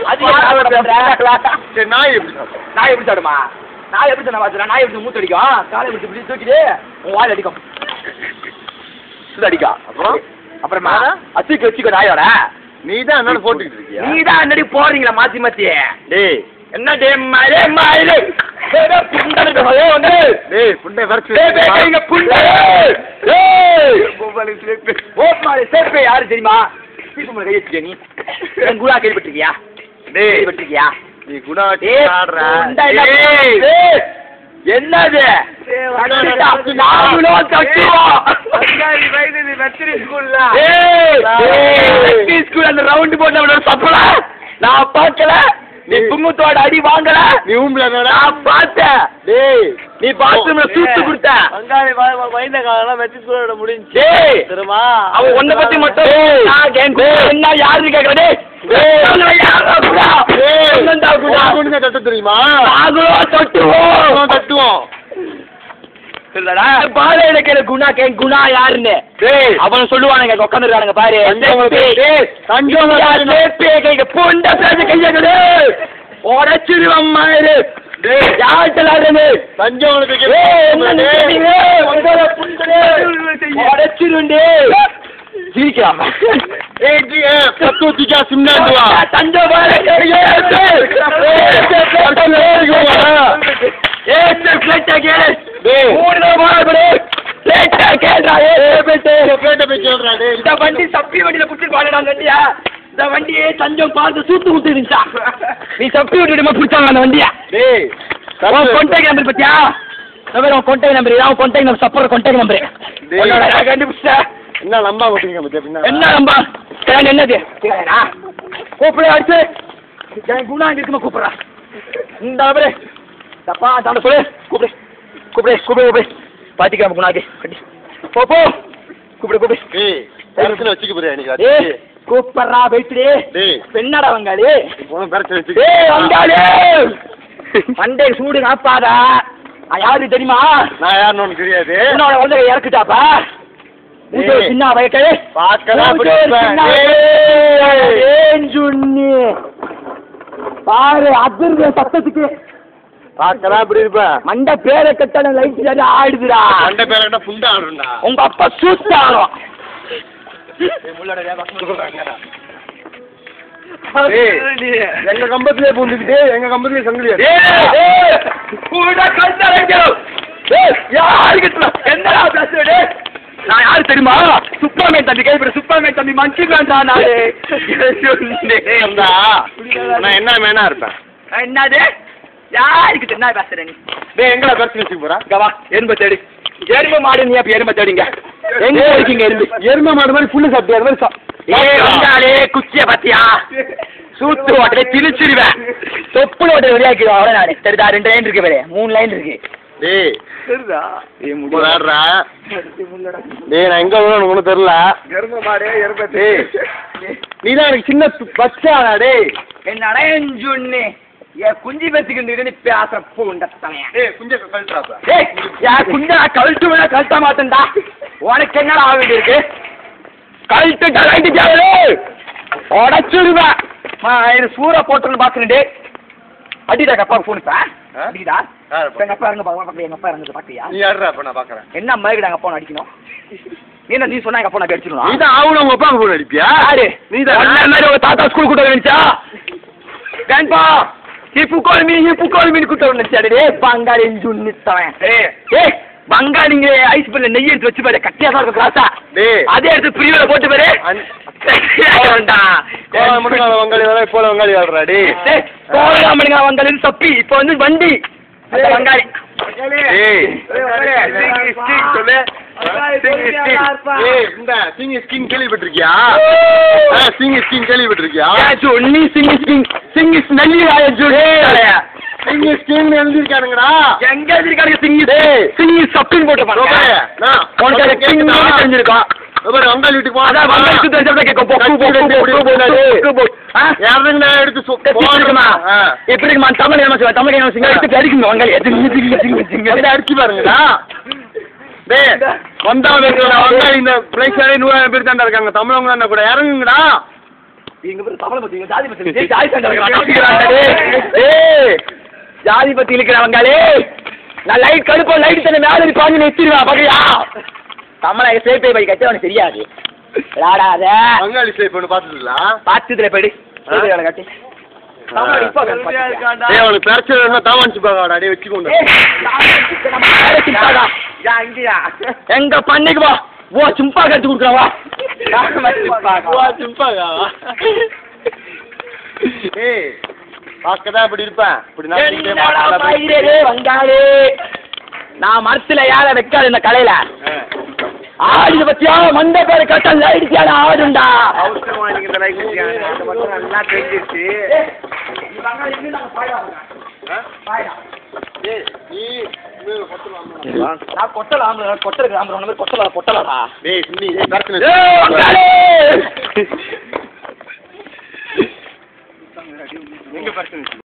சரி நாய் எப்படி சாடுமா? நாய் எப்படி சொன்ன நாய் எப்படி மூத்து அடிக்கும்? காலை எப்படி தூக்கிட்டு உன் வாயில் அடிக்கும், அடிக்கும். அப்புறமா அச்சுக்கு வச்சுக்கோ நாயோட. நீ தான் என்னோட போட்டுக்கிட்டு இருக்கியா? நீ தான் என்னடி போறீங்களா மாத்தி மாத்தி? டேய் என்ன டே மலே மலே புண்டை வந்து டேய் புண்டை வர்ச்சு இங்க புண்டை ஏய் கோபாலி சேப்பே கோபாலி சேப்பே யாரு தெரியுமா? சீசுமல கை வச்சிருக்கியா நீ? என் குணா கேள்விப்பட்டிருக்கியா? டேய் கேள்விப்பட்டிருக்கியா? நீ குணா ஆடுற டேய் என்னது நாமளோ தட்டுவோம் ஸ்கூல் அந்த ரவுண்ட் போட்டு சப்பல நான் பார்க்கல. நீ குங்குத்தோட அடி வாங்கல, நீ ஊம்பல நான் பார்த்தேன். டேய் நீ பாத்ரூம்ல சூத்து கொடுத்த அங்காளி வைந்த காலம் வெச்சு சூட முடிஞ்சு தெரியுமா? அவன் உன்னை பத்தி மட்டும் என்ன யாருன்னு கேக்குறே? தட்டு தெரியுமா? தட்டுவோம் பாரு எனக்கு குணா யாருன்னு அவன் சொல்லுவானுங்க. உட்காந்துருக்கானுங்க பாரு பொண்ட பேச கையகடு உடச்சிருவம் மாதிரி உடச்சிருண்டே சிரிக்காம இந்த வண்டி சப்பி வண்டியில புடிச்சு பாடுடா வண்டியா. இந்த வண்டியே தஞ்சம் பார்த்து சூத்து விட்டு இருந்துச்சா? நீ சப்பி விட்டுமா பிடிச்சாங்க அந்த வண்டியா? கான்டாக்ட் நம்பர் பத்தியா? கான்டாக்ட் நம்பர் இதான் contact number support contact number கண்டுபிடிச்சா என்ன நம்பா போட்டீங்க? என்ன நம்பா? என்னது கூப்பிட அடிச்சு குணா இருக்குமா கூப்பிடுறா? இந்த நம்பரு தப்பா தாண்ட சொல்லு. கூப்பிடு கூப்பிடு கூப்பிடு கூப்பிடு பாத்திக்காம குணாக்கு போ போ கூப்பிடு கூப்பிடு வச்சுக்க போறியா? கூப்பிடுறா போயிட்டு பெண்ணடா வங்காளி வங்காளி மண்டே சூடு காப்பாதா? யாரு தெரியுமா? நான் யாருன்னு தெரியாது. உன்னோட வந்து இறக்குட்டாப்பா சின்ன வயட்டு பாரு அதிர்ந்த சத்தத்துக்கு பாக்கலாம் அப்படி இருப்பேன். மண்ட பேரை கட்டான லைட் சரி ஆயிடுதுடா. மண்ட பேரை கட்ட புண்டா ஆடும்டா. உங்க அப்பா சூத்தாடும். எங்க கம்பத்திலே பூந்துக்கிட்டு எங்க கம்பத்திலே சங்கிலியா என்னடா பேசுறே? நான் யாரு தெரியுமா? சுப்பரமேன் தம்பி கைப்பட சுப்பரமேன் தம்பி மஞ்சி வேண்டா. நான் என்ன மேனா இருப்பேன்? என்னது யாருக்கு என்ன பேசுற நீ? எங்களை பேசி வச்சுக்க போறா கவா எறும்ப தேடி எருமை மாடு. நீ அப்ப எருமை தேடிங்க எங்க இருக்கீங்க? எருமை மாடு மாதிரி புல்லு சாப்பிட்டு அது மாதிரி வந்தாலே குச்சிய பாத்தியா? சூத்து ஓட்டல திணிச்சிருவேன். தொப்புல ஓட்ட வெளியாக்கிடுவோம் அவ்வளோ நாடு. சரிதா 2 லைன் இருக்கு வேற 3 லைன் இருக்கு. நான் எங்க ஒண்ணு தெரியல. நீதான் எனக்கு சின்ன பச்சாடா. டேய் என்னடா எஞ்சுன்னு குஞ்சி பேசிக்கிட்டு பேச குஞ்சா கழட்டு வேணா கழட்ட மாட்டேன்டா. உனக்கு என்னடா ஆக வேண்டி இருக்கு? கழட்டு கழட்டு தேவை உடச்சிடுவேன். சூற போட்டுன்னு பாத்துட்டு அடிடா கப்பா போனுப்பா அடிடா. எங்க அப்பா இறங்க பாக்க எங்க அப்பா இறங்க பாக்கியா? நீ யாருடா அப்ப நான் பாக்குறேன். என்ன மாதிரி எங்க அப்பா அடிக்கணும்? நீ சொன்னா எங்க அப்பா நான் அடிச்சிடணும். நீதான் ஆகணும். உங்க அப்பா போன் அடிப்பியா? நீதான் மாதிரி உங்க தாத்தா ஸ்கூல் கூட்ட நினைச்சா வேண்பா புக்கோல்மீன் கூட்ட நினைச்சாடே பங்காளி நித்தவன். பங்காளிங்க ஐஸ் பண்ண நெய் எடுத்து வச்சு பாரு கட்டியா தான் இருக்கும் கிளாஸா. அதே எடுத்து பிரிவுல போட்டு பாரு போல வங்காளி ஆடுறாடி வங்காளி தப்பி. இப்ப வந்து வண்டி வங்காளி கேள்விப்பட்டிருக்கியா? கேள்விப்பட்டிருக்கியா? எழுதிருக்கானுங்கடா. எங்க எழுதிருக்கானுங்க? சிங்கி சப்பின்னு போட்டு தெரிஞ்சிருக்கான். வங்காளி வீட்டுக்கு எப்படி தமிழ் தமிழ் அடிக்கணும் வங்காளி அடிச்சு பாருங்கடா. வந்தா வங்காளி இந்த பிளேஸ் 100,000 பேர் தாண்டா இருக்காங்க. தமிழவங்க கூட இறங்குங்கடா. இங்க பேரு தமிழ் பத்தி ஜாதி பத்தி ஜாதி சண்டை ஜாதி பத்தி இருக்கிறவங்களே நான் லைட் கடுப்போம் லைட் தண்ணி மேலே பாஞ்சு நிறுத்திடுவா பகையா தமிழை சேப்பை பை கட்சி அவனுக்கு தெரியாது விளாடாத பங்காளி சேப் ஒன்று பார்த்துங்களா பார்த்துதுல போயிடு கட்டி அவனுக்கு பிரச்சனை தாவான்ச்சு பாக்காடா டே வச்சுக்கொண்டு எங்க பண்ணைக்கு வா ஓ சும்பா கட்டி கொடுக்குறவா ஏய் பார்க்கதான் இப்படி இருப்பேன் இப்படி வங்காளி நான் மரத்துல யார வைக்காது இந்த கலையில ஆடு பத்தியா மண்ட பேரு கட்டல் ஆயிடுச்சியான ஆடுண்டா நல்லா தெரிஞ்சிருச்சு நான் கொட்டலாம் கொட்டல கிராமம் கொட்டலாம் கொட்டலாடா எங்க பிரச்சனை